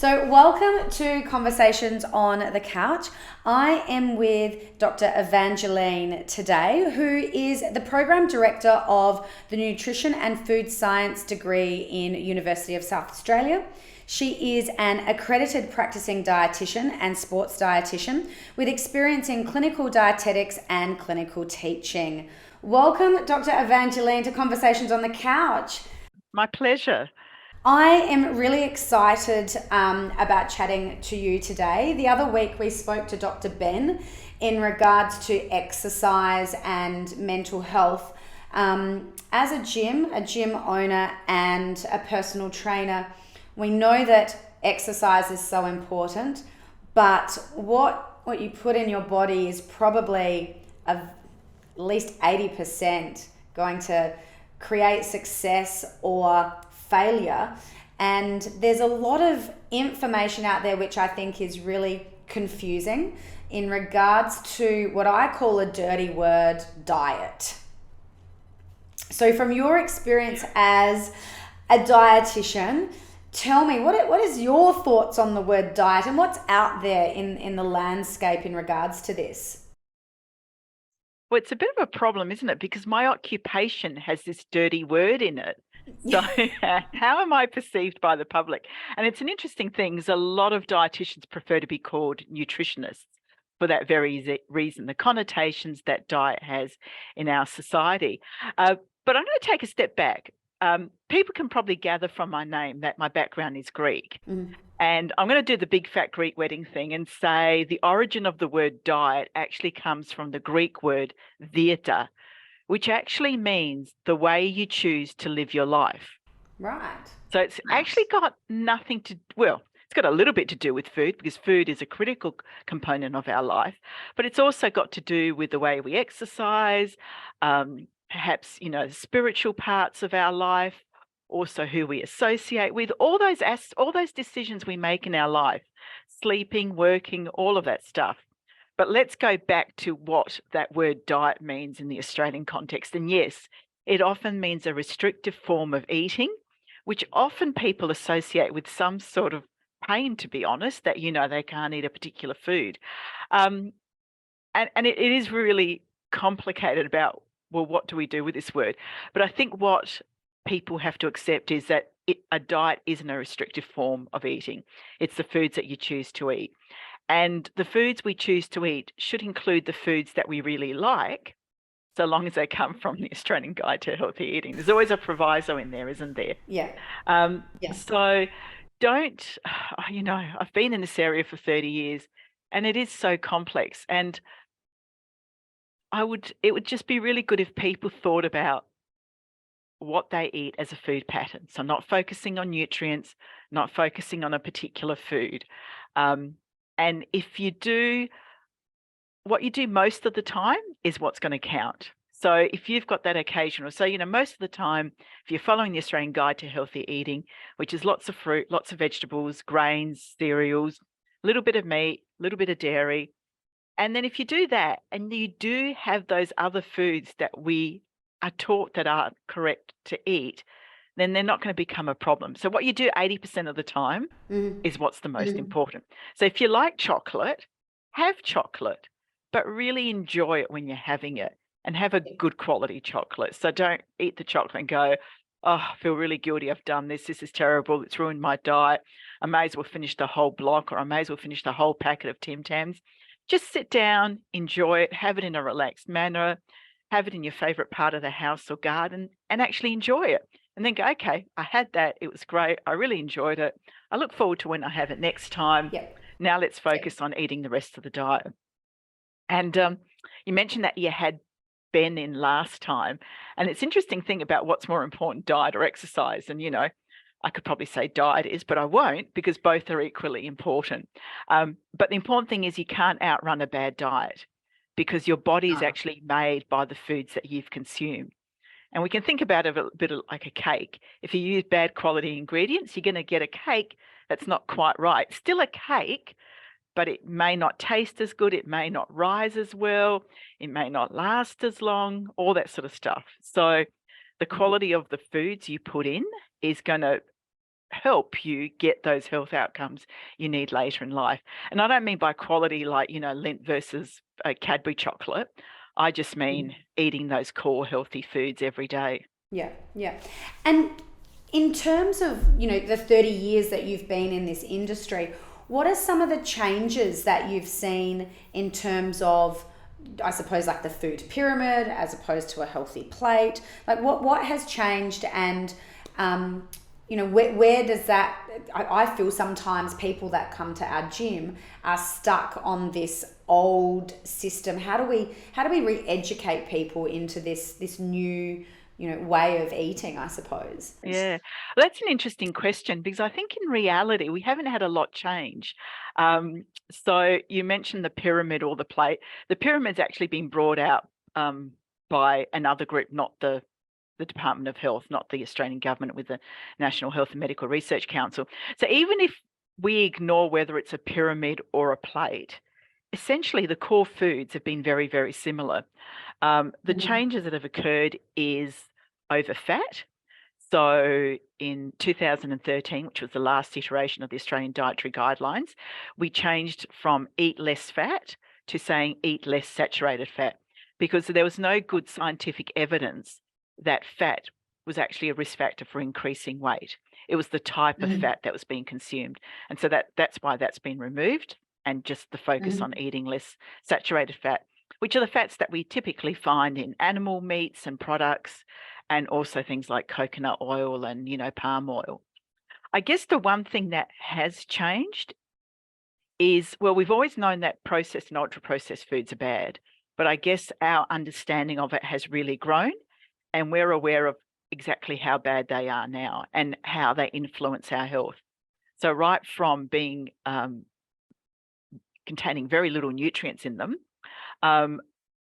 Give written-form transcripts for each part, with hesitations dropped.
So, welcome to Conversations on the Couch. I am with Doctor Evangeline today, who is the Program Director of the Nutrition and Food Science degree in University of South Australia. She is an accredited practicing dietitian and sports dietitian with experience in clinical dietetics and clinical teaching. Welcome, Dr. Evangeline, to Conversations on the Couch. My pleasure. I am really excited about chatting to you today. The other week we spoke to Dr. Ben in regards to exercise and mental health. As a gym owner and a personal trainer, we know that exercise is so important, but what you put in your body is probably at least 80% going to create success or failure. And there's a lot of information out there which I think is really confusing in regards to what I call a dirty word, diet. So from your experience as a dietitian, tell me, what is your thoughts on the word diet and what's out there in the landscape in regards to this? Well, it's a bit of a problem, isn't it? Because my occupation has this dirty word in it. So how am I perceived by the public? And it's an interesting thing because a lot of dietitians prefer to be called nutritionists for that very reason, the connotations that diet has in our society. But I'm going to take a step back. People can probably gather from my name that my background is Greek. Mm. And I'm going to do the big fat Greek wedding thing and say the origin of the word diet actually comes from the Greek word dieta, which actually means the way you choose to live your life. Right. So it's actually got nothing to, well, it's got a little bit to do with food because food is a critical component of our life, but it's also got to do with the way we exercise, perhaps, the spiritual parts of our life, also who we associate with, all those decisions we make in our life, sleeping, working, all of that stuff. But let's go back to what that word diet means in the Australian context. And yes, it often means a restrictive form of eating, which often people associate with some sort of pain, to be honest, that, they can't eat a particular food. And it is really complicated about, well, what do we do with this word? But I think what people have to accept is that a diet isn't a restrictive form of eating. It's the foods that you choose to eat. And the foods we choose to eat should include the foods that we really like, so long as they come from the Australian Guide to Healthy Eating. There's always a proviso in there, isn't there? Yeah. So don't, I've been in this area for 30 years and it is so complex. And it would just be really good if people thought about what they eat as a food pattern. So not focusing on nutrients, not focusing on a particular food. And if you do, what you do most of the time is what's going to count. So if you've got that occasional, so, most of the time, if you're following the Australian Guide to Healthy Eating, which is lots of fruit, lots of vegetables, grains, cereals, a little bit of meat, a little bit of dairy. And then if you do that and you do have those other foods that we are taught that aren't correct to eat, then they're not going to become a problem. So what you do 80% of the time is what's the most important. So if you like chocolate, have chocolate, but really enjoy it when you're having it and have a good quality chocolate. So don't eat the chocolate and go, oh, I feel really guilty. I've done this. This is terrible. It's ruined my diet. I may as well finish the whole block, or I may as well finish the whole packet of Tim Tams. Just sit down, enjoy it, have it in a relaxed manner, have it in your favorite part of the house or garden and actually enjoy it. And then go, okay, I had that. It was great. I really enjoyed it. I look forward to when I have it next time. Yep. Now let's focus on eating the rest of the diet. And you mentioned that you had Ben in last time. And it's interesting thing about what's more important, diet or exercise. And, I could probably say diet is, but I won't because both are equally important. But the important thing is you can't outrun a bad diet because your body is actually made by the foods that you've consumed. And we can think about it a bit like a cake. If you use bad quality ingredients, you're going to get a cake that's not quite right. Still a cake, but it may not taste as good. It may not rise as well. It may not last as long, all that sort of stuff. So the quality of the foods you put in is going to help you get those health outcomes you need later in life. And I don't mean by quality like, Lindt versus Cadbury chocolate. I just mean eating those core healthy foods every day. Yeah, yeah. And in terms of, the 30 years that you've been in this industry, what are some of the changes that you've seen in terms of, I suppose, like the food pyramid as opposed to a healthy plate? Like what has changed, and where does that, I feel sometimes people that come to our gym are stuck on this old system. How do we re-educate people into this new way of eating, I suppose? Yeah, well, that's an interesting question, because I think in reality we haven't had a lot change. So you mentioned the pyramid or the plate. The pyramid's actually been brought out by another group, not the Department of Health, not the Australian government, with the National Health and Medical Research Council. So even if we ignore whether it's a pyramid or a plate, essentially the core foods have been very, very similar. The changes that have occurred is over fat. So in 2013, which was the last iteration of the Australian Dietary Guidelines, we changed from eat less fat to saying eat less saturated fat, because there was no good scientific evidence that fat was actually a risk factor for increasing weight. It was the type of fat that was being consumed. And so that's why that's been removed, and just the focus on eating less saturated fat, which are the fats that we typically find in animal meats and products, and also things like coconut oil and, palm oil. I guess the one thing that has changed is, well, we've always known that processed and ultra-processed foods are bad, but I guess our understanding of it has really grown, and we're aware of exactly how bad they are now and how they influence our health. So right from being containing very little nutrients in them,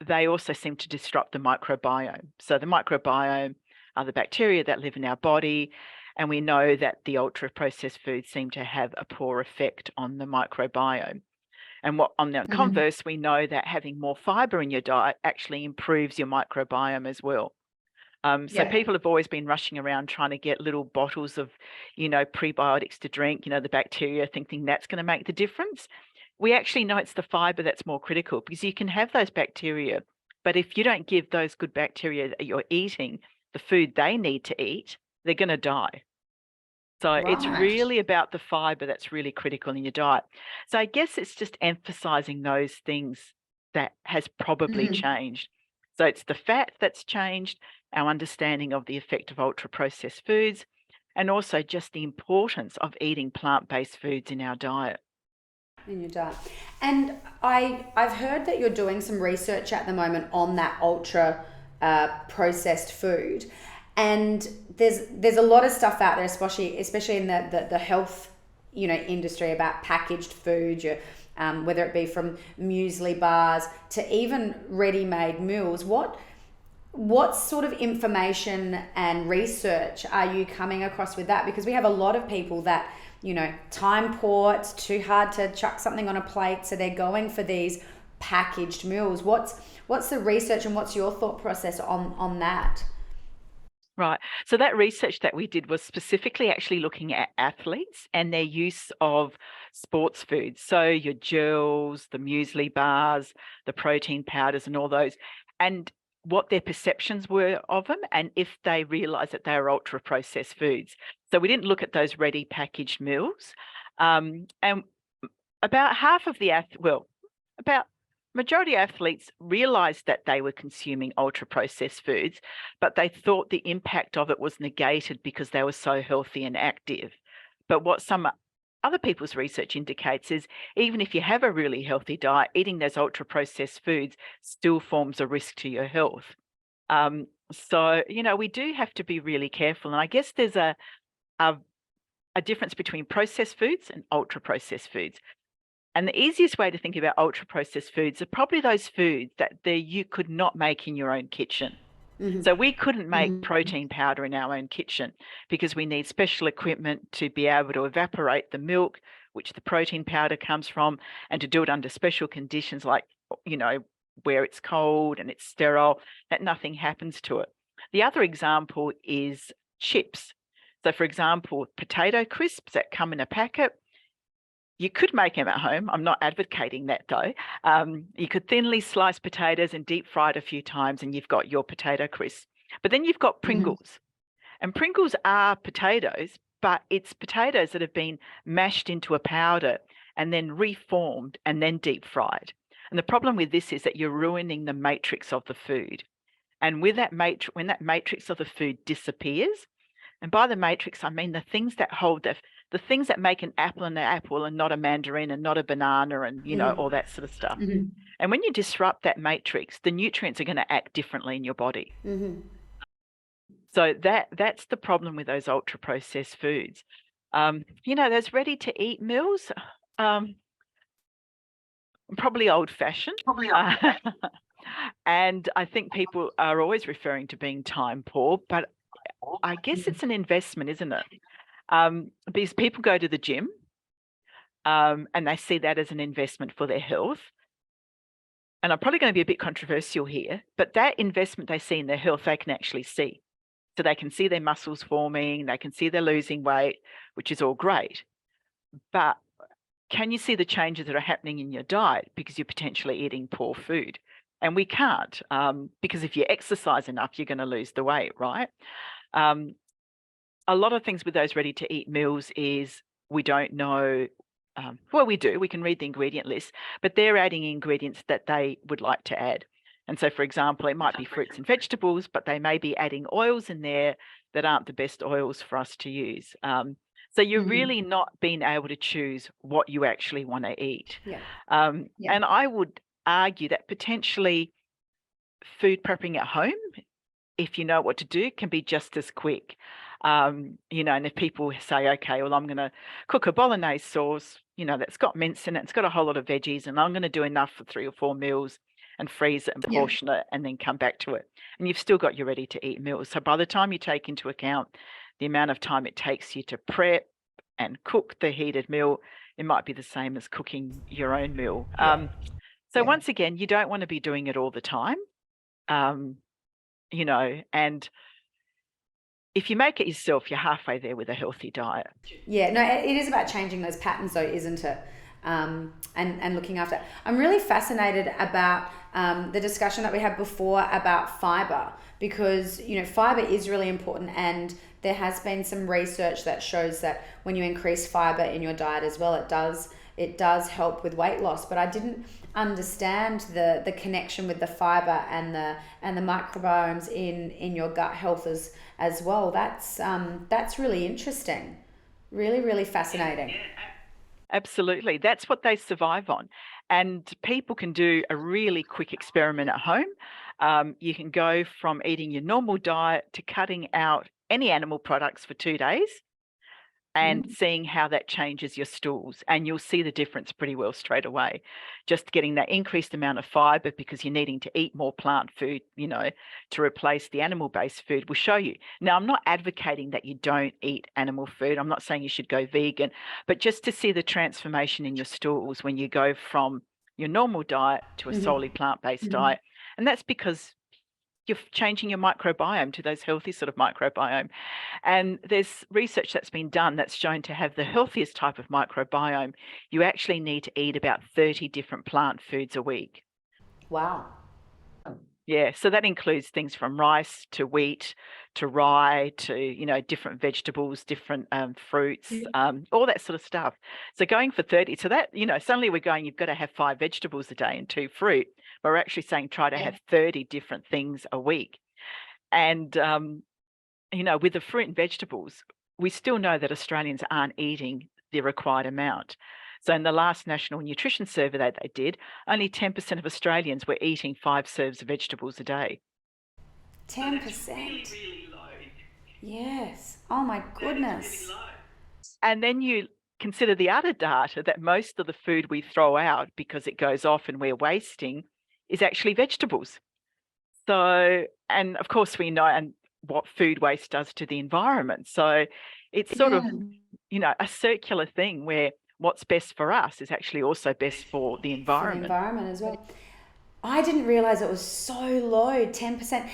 they also seem to disrupt the microbiome. So the microbiome are the bacteria that live in our body, and we know that the ultra-processed foods seem to have a poor effect on the microbiome. And on the converse, we know that having more fibre in your diet actually improves your microbiome as well. So people have always been rushing around trying to get little bottles of, prebiotics to drink, the bacteria, thinking that's going to make the difference. We actually know it's the fibre that's more critical, because you can have those bacteria, but if you don't give those good bacteria that you're eating the food they need to eat, they're going to die. So it's really about the fibre that's really critical in your diet. So I guess it's just emphasising those things that has probably changed. So it's the fat that's changed, our understanding of the effect of ultra-processed foods, and also just the importance of eating plant-based foods in our diet. In your diet. And I've heard that you're doing some research at the moment on that ultra processed food, and there's a lot of stuff out there, especially in the health industry, about packaged food, whether it be from muesli bars to even ready-made meals. What sort of information and research are you coming across with that? Because we have a lot of people that, time poor, it's too hard to chuck something on a plate, so they're going for these packaged meals. What's the research, and what's your thought process on that? Right. So that research that we did was specifically actually looking at athletes and their use of sports foods. So your gels, the muesli bars, the protein powders, and all those, and what their perceptions were of them, and if they realised that they were ultra-processed foods. So we didn't look at those ready packaged meals. And about half of about majority of athletes realised that they were consuming ultra-processed foods, but they thought the impact of it was negated because they were so healthy and active. But what some other people's research indicates is, even if you have a really healthy diet, eating those ultra-processed foods still forms a risk to your health. So, we do have to be really careful. And I guess there's a difference between processed foods and ultra-processed foods. And the easiest way to think about ultra-processed foods are probably those foods that you could not make in your own kitchen. So we couldn't make protein powder in our own kitchen, because we need special equipment to be able to evaporate the milk, which the protein powder comes from, and to do it under special conditions, like, where it's cold and it's sterile, that nothing happens to it. The other example is chips. So for example, potato crisps that come in a packet, you could make them at home. I'm not advocating that though. You could thinly slice potatoes and deep fry it a few times and you've got your potato crisps. But then you've got Pringles. And Pringles are potatoes, but it's potatoes that have been mashed into a powder and then reformed and then deep fried. And the problem with this is that you're ruining the matrix of the food. And with that when that matrix of the food disappears, and by the matrix, I mean the things that hold the things that make an apple and not a mandarin and not a banana and, you know, all that sort of stuff. And when you disrupt that matrix, the nutrients are going to act differently in your body. So that's the problem with those ultra processed foods. You know, those ready to eat meals, probably old fashioned. And I think people are always referring to being time poor, but I guess it's an investment, isn't it? Because people go to the gym and they see that as an investment for their health. And I'm probably going to be a bit controversial here, but that investment they see in their health, they can actually see. So they can see their muscles forming, they can see they're losing weight, which is all great. But can you see the changes that are happening in your diet because you're potentially eating poor food? And we can't, because if you exercise enough, you're going to lose the weight, right? A lot of things with those ready-to-eat meals is we don't know. Well, we do. We can read the ingredient list, but they're adding ingredients that they would like to add. And so, for example, it might be fruits and vegetables, but they may be adding oils in there that aren't the best oils for us to use. So you're really not being able to choose what you actually want to eat. And I would argue that potentially food prepping at home, if you know what to do, can be just as quick. You know, and if people say, okay, well, I'm going to cook a bolognese sauce, you know, that's got mince in it, it's got a whole lot of veggies, and I'm going to do enough for 3 or 4 meals and freeze it and portion it and then come back to it. And you've still got your ready to eat meals. So by the time you take into account the amount of time it takes you to prep and cook the heated meal, it might be the same as cooking your own meal. So once again, you don't want to be doing it all the time, you know, and if you make it yourself, you're halfway there with a healthy diet. Yeah, no, it is about changing those patterns though, isn't it? And looking after it. I'm really fascinated about the discussion that we had before about fibre, because, you know, fibre is really important, and there has been some research that shows that when you increase fibre in your diet as well, it does help with weight loss. But I didn't understand the connection with the fibre and the microbiomes in your gut health as well. That's really interesting. Really, really fascinating. Absolutely. That's what they survive on. And people can do a really quick experiment at home. You can go from eating your normal diet to cutting out any animal products for 2 days and seeing how that changes your stools. And you'll see the difference pretty well straight away. Just getting that increased amount of fibre, because you're needing to eat more plant food, you know, to replace the animal-based food, will show you. Now, I'm not advocating that you don't eat animal food. I'm not saying you should go vegan, but just to see the transformation in your stools when you go from your normal diet to a solely plant-based diet. And that's because you're changing your microbiome to those healthy sort of microbiome. And there's research that's been done that's shown to have the healthiest type of microbiome, you actually need to eat about 30 different plant foods a week. Wow. Yeah, so that includes things from rice to wheat to rye to, you know, different vegetables, different fruits, all that sort of stuff. So going for 30, so that, you know, suddenly we're going, you've got to have 5 vegetables a day and 2 fruit. But we're actually saying try to have 30 different things a week. And, you know, with the fruit and vegetables, we still know that Australians aren't eating the required amount. So in the last National Nutrition Survey that they did, only 10% of Australians were eating 5 serves of vegetables a day. 10%? So really, really low. Yes. Oh my goodness. Really low. And then you consider the other data that most of the food we throw out because it goes off and we're wasting is actually vegetables. So, and of course we know and what food waste does to the environment. So it's sort of, you know, a circular thing where what's best for us is actually also best for the environment. For the environment as well. I didn't realize it was so low, 10%.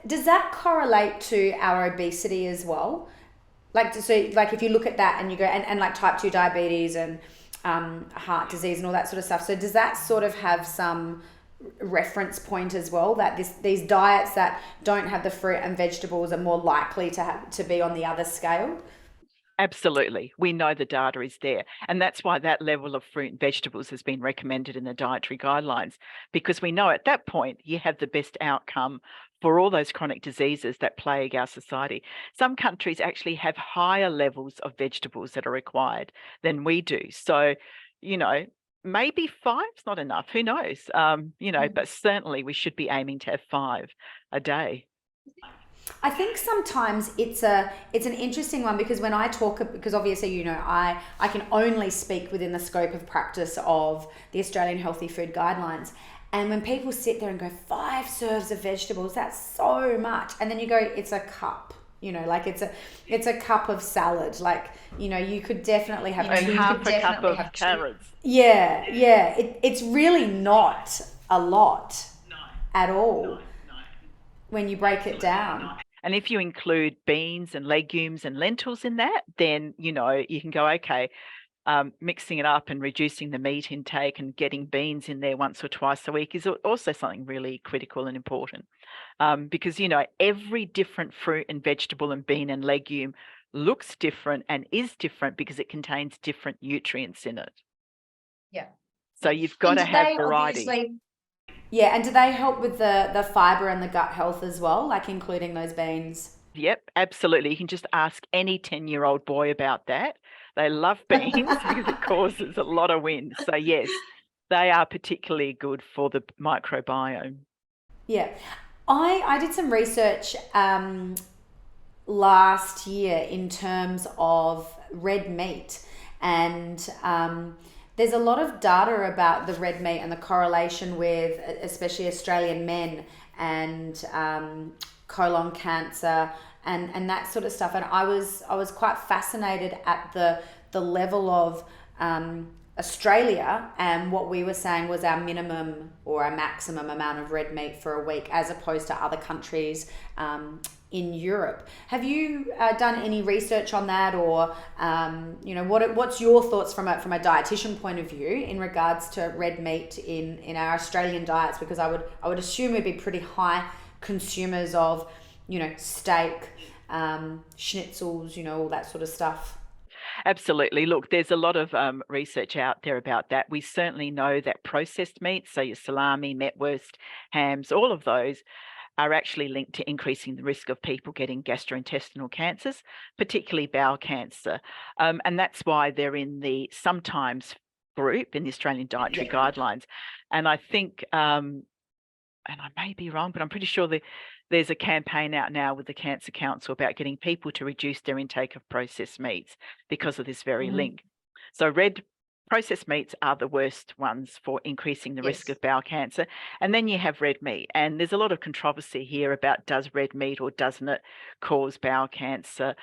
Does that correlate to our obesity as well? Like, so like if you look at that and you go, and like type 2 diabetes and heart disease and all that sort of stuff. So does that sort of have some reference point as well, that these diets that don't have the fruit and vegetables are more likely to be on the other scale? Absolutely. We know the data is there. And that's why that level of fruit and vegetables has been recommended in the dietary guidelines, because we know at that point you have the best outcome for all those chronic diseases that plague our society. Some countries actually have higher levels of vegetables that are required than we do. So, maybe five's not enough. Who knows? But certainly we should be aiming to have 5 a day. I think sometimes it's an interesting one, because when I talk, because obviously I can only speak within the scope of practice of the Australian Healthy Food Guidelines, and when people sit there and go 5 serves of vegetables, that's so much, and then you go, it's a cup, like it's a cup of salad, like you could definitely have And half a cup of carrots. Yeah, it's really not a lot at all when you break it down. And if you include beans and legumes and lentils in that, then, you can go, okay, mixing it up and reducing the meat intake and getting beans in there once or twice a week is also something really critical and important. Because, every different fruit and vegetable and bean and legume looks different and is different because it contains different nutrients in it. Yeah. So you've got to have variety. Yeah, and do they help with the fibre and the gut health as well, like including those beans? Yep, absolutely. You can just ask any 10-year-old boy about that. They love beans because it causes a lot of wind. So yes, they are particularly good for the microbiome. Yeah. I did some research last year in terms of red meat, and there's a lot of data about the red meat and the correlation with especially Australian men and colon cancer and that sort of stuff. And I was quite fascinated at the level of Australia, and what we were saying was our minimum or our maximum amount of red meat for a week, as opposed to other countries in Europe. Have you done any research on that, or what's your thoughts from a dietitian point of view in regards to red meat in our Australian diets? Because I would assume we'd be pretty high consumers of steak, schnitzels, all that sort of stuff. Absolutely. Look, there's a lot of research out there about that. We certainly know that processed meats, so your salami, metwurst, hams, all of those are actually linked to increasing the risk of people getting gastrointestinal cancers, particularly bowel cancer. And that's why they're in the sometimes group in the Australian Dietary Guidelines. And I think, and I may be wrong, but I'm pretty sure there's a campaign out now with the Cancer Council about getting people to reduce their intake of processed meats because of this very link. So processed meats are the worst ones for increasing the risk of bowel cancer. And then you have red meat. And there's a lot of controversy here about, does red meat or doesn't it cause bowel cancer?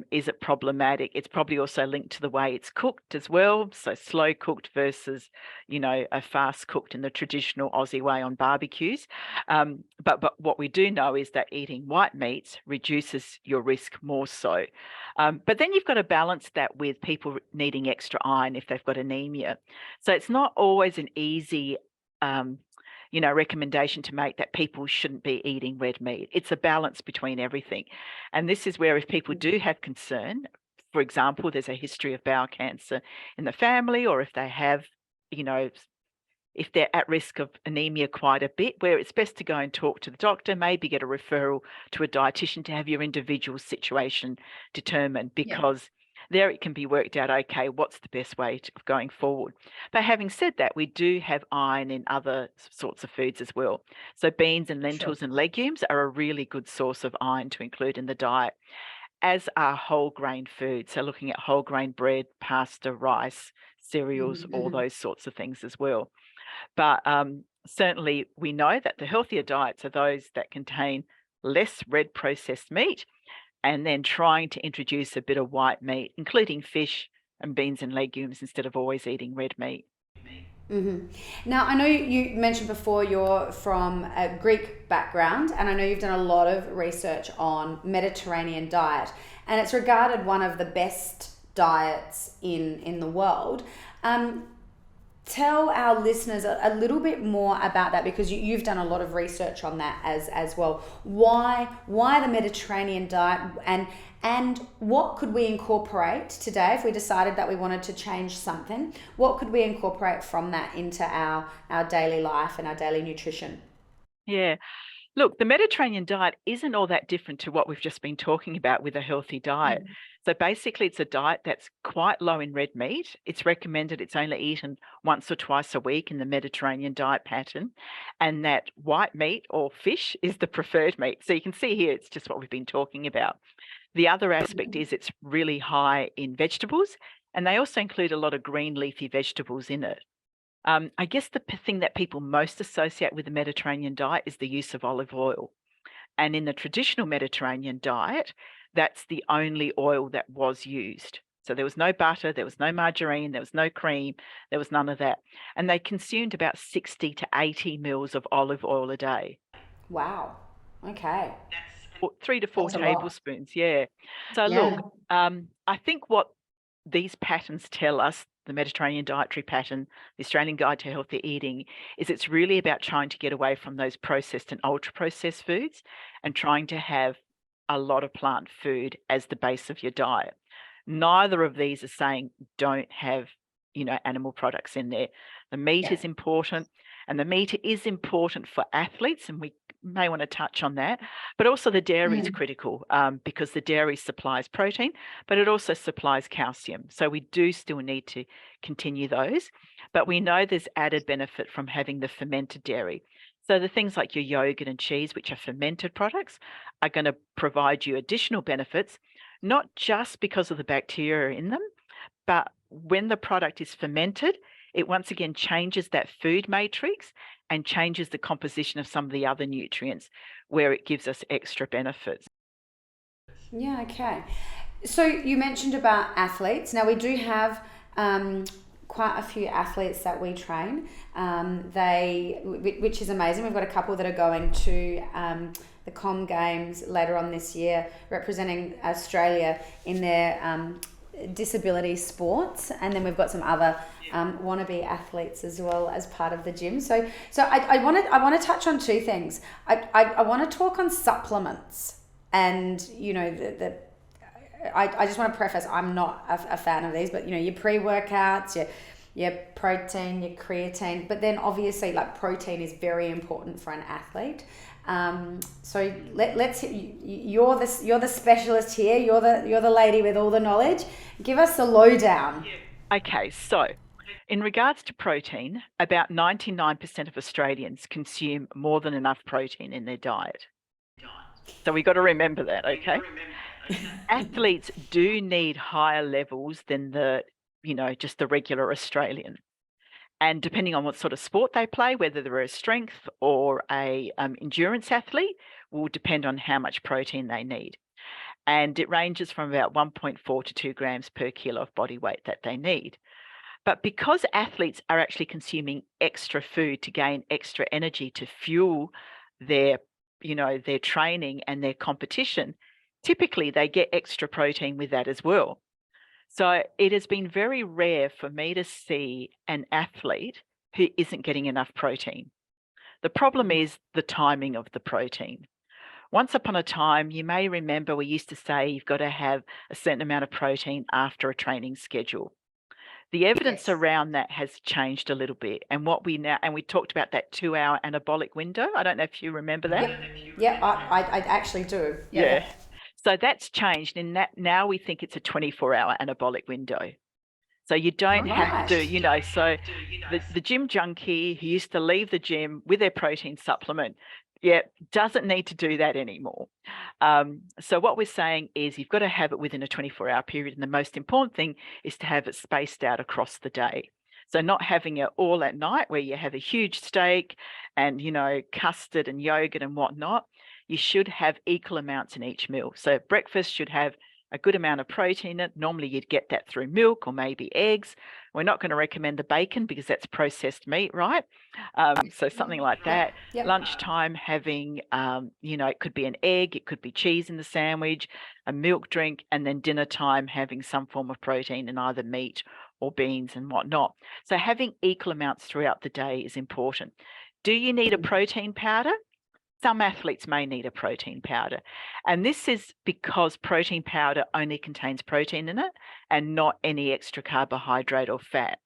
Is it problematic? It's probably also linked to the way it's cooked as well. So slow cooked versus, a fast cooked in the traditional Aussie way on barbecues. But what we do know is that eating white meats reduces your risk more so. But then you've got to balance that with people needing extra iron if they've got anemia. So it's not always an easy recommendation to make that people shouldn't be eating red meat. It's a balance between everything. And this is where if people do have concern, for example, there's a history of bowel cancer in the family, or if they have, if they're at risk of anemia quite a bit, where it's best to go and talk to the doctor, maybe get a referral to a dietitian to have your individual situation determined, because there it can be worked out, okay, what's the best way of going forward. But having said that, we do have iron in other sorts of foods as well. So beans and lentils and legumes are a really good source of iron to include in the diet, as are whole grain foods. So looking at whole grain bread, pasta, rice, cereals, all those sorts of things as well. But certainly we know that the healthier diets are those that contain less red processed meat, and then trying to introduce a bit of white meat, including fish and beans and legumes, instead of always eating red meat. Now, I know you mentioned before you're from a Greek background, and I know you've done a lot of research on Mediterranean diet, and it's regarded one of the best diets in the world. Tell our listeners a little bit more about that, because you've done a lot of research on that as well. Why the Mediterranean diet, and what could we incorporate today if we decided that we wanted to change something? What could we incorporate from that into our daily life and our daily nutrition? Yeah. Look, the Mediterranean diet isn't all that different to what we've just been talking about with a healthy diet. So basically, it's a diet that's quite low in red meat. It's recommended it's only eaten once or twice a week in the Mediterranean diet pattern, and that white meat or fish is the preferred meat. So you can see here, it's just what we've been talking about. The other aspect is it's really high in vegetables, and they also include a lot of green leafy vegetables in it. I guess the thing that people most associate with the Mediterranean diet is the use of olive oil. And in the traditional Mediterranean diet, that's the only oil that was used. So there was no butter, there was no margarine, there was no cream, there was none of that. And they consumed about 60 to 80 mils of olive oil a day. Wow. Okay. Or 3 to 4 That's a lot. tablespoons, yeah. So look, Yeah. I think what these patterns tell us, the Mediterranean dietary pattern, the Australian Guide to Healthy Eating, is it's really about trying to get away from those processed and ultra-processed foods and trying to have a lot of plant food as the base of your diet. Neither of these are saying don't have, animal products in there. The meat is important, and the meat is important for athletes, and we may want to touch on that. But also the dairy is critical, because the dairy supplies protein, but it also supplies calcium. So we do still need to continue those. But we know there's added benefit from having the fermented dairy. So the things like your yogurt and cheese, which are fermented products, are going to provide you additional benefits, not just because of the bacteria in them, but when the product is fermented, it once again changes that food matrix and changes the composition of some of the other nutrients, where it gives us extra benefits. Yeah, okay. So you mentioned about athletes. Now we do have quite a few athletes that we train. Which is amazing. We've got a couple that are going to the Com Games later on this year, representing Australia in their disability sports, and then we've got some other wannabe athletes as well as part of the gym. So I want to touch on two things. I want to talk on supplements, and I just want to preface, I'm not a fan of these, but your pre-workouts, your protein, your creatine, but then obviously like protein is very important for an athlete. So let's you're the specialist here. You're the lady with all the knowledge. Give us the lowdown. Okay, so in regards to protein, about 99% of Australians consume more than enough protein in their diet. So we got to remember that, okay? Athletes do need higher levels than just the regular Australian. And depending on what sort of sport they play, whether they're a strength or a endurance athlete, will depend on how much protein they need. And it ranges from about 1.4 to 2 grams per kilo of body weight that they need. But because athletes are actually consuming extra food to gain extra energy to fuel their training and their competition, typically they get extra protein with that as well. So it has been very rare for me to see an athlete who isn't getting enough protein. The problem is the timing of the protein. Once upon a time, you may remember we used to say you've got to have a certain amount of protein after a training schedule. The evidence around that has changed a little bit. And we talked about that 2-hour anabolic window. I don't know if you remember that. Yep, I actually do. Yeah. So that's changed, and now we think it's a 24-hour anabolic window. So you don't have to, so the gym junkie who used to leave the gym with their protein supplement, doesn't need to do that anymore. So what we're saying is you've got to have it within a 24-hour period, and the most important thing is to have it spaced out across the day. So not having it all at night where you have a huge steak and, custard and yogurt and whatnot. You should have equal amounts in each meal. So breakfast should have a good amount of protein in it. Normally you'd get that through milk or maybe eggs. We're not going to recommend the bacon because that's processed meat, right? So something like that. Yep. Lunchtime having, it could be an egg, it could be cheese in the sandwich, a milk drink, and then dinner time having some form of protein in either meat or beans and whatnot. So having equal amounts throughout the day is important. Do you need a protein powder? Some athletes may need a protein powder. And this is because protein powder only contains protein in it and not any extra carbohydrate or fat.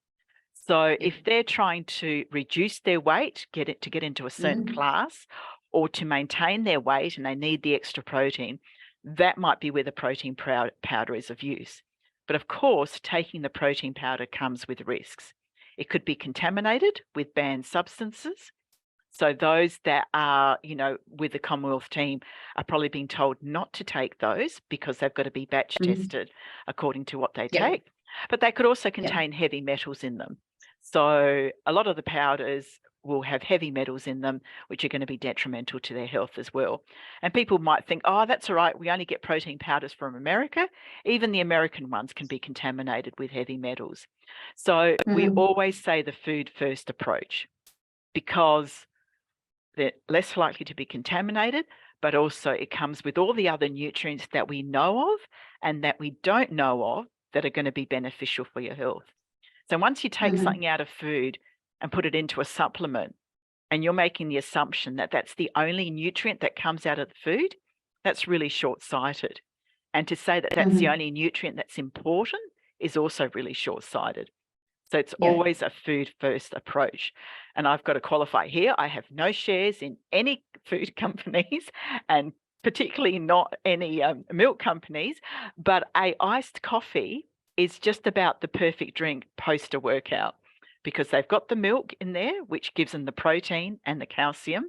So if they're trying to reduce their weight, get into a certain class, or to maintain their weight and they need the extra protein, that might be where the protein powder is of use. But of course, taking the protein powder comes with risks. It could be contaminated with banned substances. So those that are, with the Commonwealth team are probably being told not to take those because they've got to be batch tested according to what they take. But they could also contain heavy metals in them. So a lot of the powders will have heavy metals in them, which are going to be detrimental to their health as well. And people might think, oh, that's all right, we only get protein powders from America. Even the American ones can be contaminated with heavy metals. So we always say the food first approach, because they're less likely to be contaminated, but also it comes with all the other nutrients that we know of and that we don't know of that are going to be beneficial for your health. So once you take something out of food and put it into a supplement, and you're making the assumption that that's the only nutrient that comes out of the food, that's really short-sighted. And to say that that's the only nutrient that's important is also really short-sighted. So it's always a food first approach. And I've got to qualify here, I have no shares in any food companies and particularly not any milk companies, but a iced coffee is just about the perfect drink post a workout because they've got the milk in there, which gives them the protein and the calcium.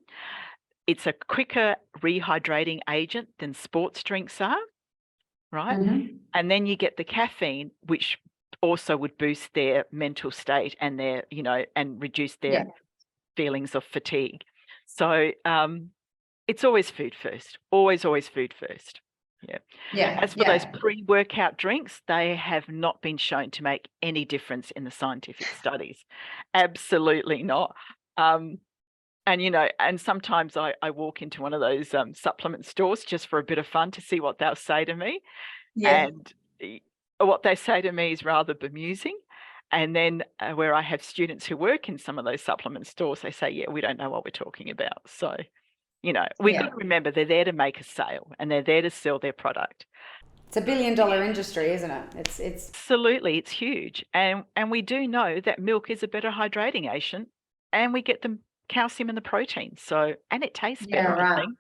It's a quicker rehydrating agent than sports drinks are, right? And then you get the caffeine, which also would boost their mental state and their, and reduce their feelings of fatigue. So it's always food first, always food first. As for those pre-workout drinks, they have not been shown to make any difference in the scientific studies. Absolutely not. And sometimes I walk into one of those supplement stores just for a bit of fun to see what they'll say to me. And what they say to me is rather bemusing. And then where I have students who work in some of those supplement stores, they say, we don't know what we're talking about. So, we've got to remember they're there to make a sale and they're there to sell their product. It's $1 billion industry, isn't it? It's absolutely, it's huge. And we do know that milk is a better hydrating agent and we get the calcium and the protein. So, and it tastes better, I think.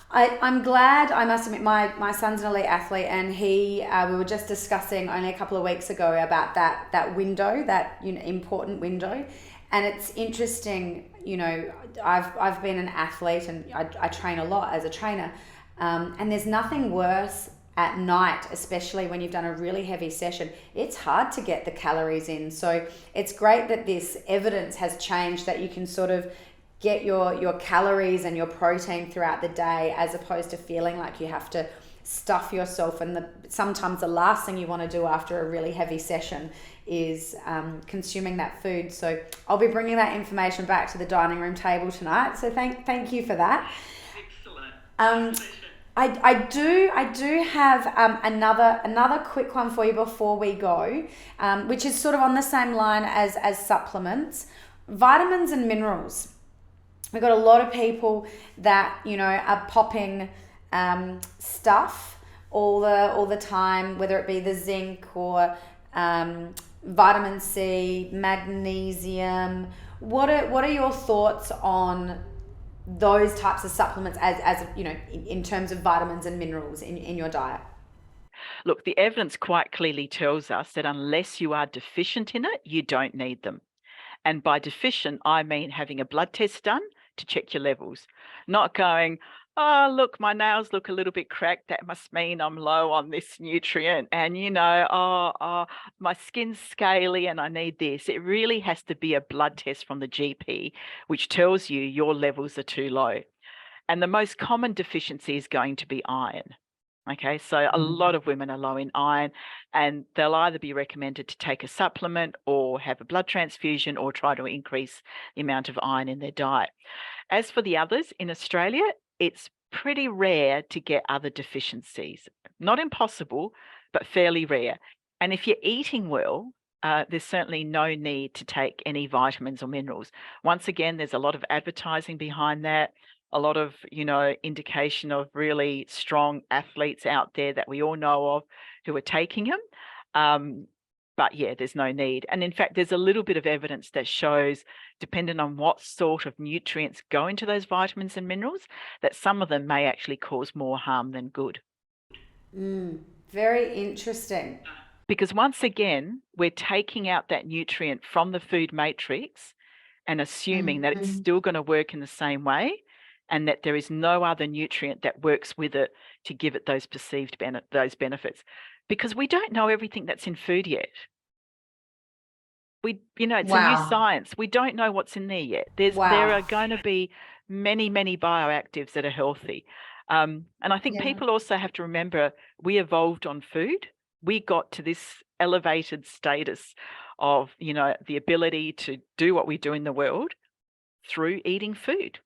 I'm glad. I must admit, my son's an elite athlete, and we were just discussing only a couple of weeks ago about that window, that important window, and it's interesting. I've been an athlete and I train a lot as a trainer, and there's nothing worse at night, especially when you've done a really heavy session. It's hard to get the calories in, so it's great that this evidence has changed, that you can sort of get your calories and your protein throughout the day, as opposed to feeling like you have to stuff yourself. And sometimes the last thing you want to do after a really heavy session is consuming that food. So I'll be bringing that information back to the dining room table tonight. So thank you for that. Excellent. I do have another quick one for you before we go, which is sort of on the same line as supplements, vitamins and minerals. We've got a lot of people that are popping stuff all the time, whether it be the zinc or vitamin C, magnesium. What are your thoughts on those types of supplements as in terms of vitamins and minerals in your diet? Look, the evidence quite clearly tells us that unless you are deficient in it, you don't need them. And by deficient, I mean having a blood test done to check your levels, not going, oh, look, my nails look a little bit cracked. That must mean I'm low on this nutrient. And, my skin's scaly and I need this. It really has to be a blood test from the GP, which tells you your levels are too low. And the most common deficiency is going to be iron. Okay, so a lot of women are low in iron, and they'll either be recommended to take a supplement or have a blood transfusion or try to increase the amount of iron in their diet. As for the others, in Australia, it's pretty rare to get other deficiencies. Not impossible, but fairly rare. And if you're eating well, there's certainly no need to take any vitamins or minerals. Once again, there's a lot of advertising behind that, a lot of, indication of really strong athletes out there that we all know of who are taking them. But yeah, there's no need. And in fact, there's a little bit of evidence that shows, depending on what sort of nutrients go into those vitamins and minerals, that some of them may actually cause more harm than good. Very interesting. Because once again, we're taking out that nutrient from the food matrix and assuming that it's still going to work in the same way, and that there is no other nutrient that works with it to give it those perceived benefits. Because we don't know everything that's in food yet. It's a new science. We don't know what's in there yet. There are going to be many, many bioactives that are healthy. And I think people also have to remember, we evolved on food. We got to this elevated status of, the ability to do what we do in the world through eating food.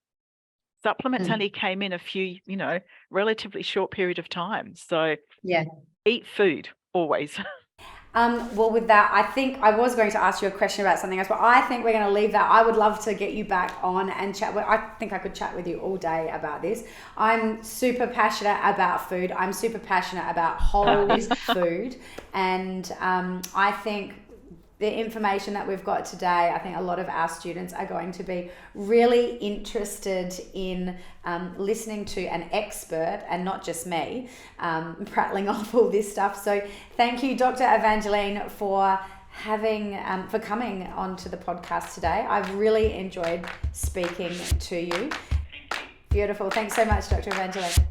Supplements only came in a few, relatively short period of time. So eat food always. Well, with that, I think I was going to ask you a question about something else, but I think we're going to leave that. I would love to get you back on and chat. I think I could chat with you all day about this. I'm super passionate about food. I'm super passionate about whole food. And I think the information that we've got today, I think a lot of our students are going to be really interested in listening to an expert and not just me prattling off all this stuff. So thank you, Dr. Evangeline, for coming onto the podcast today. I've really enjoyed speaking to you. Beautiful. Thanks so much, Dr. Evangeline.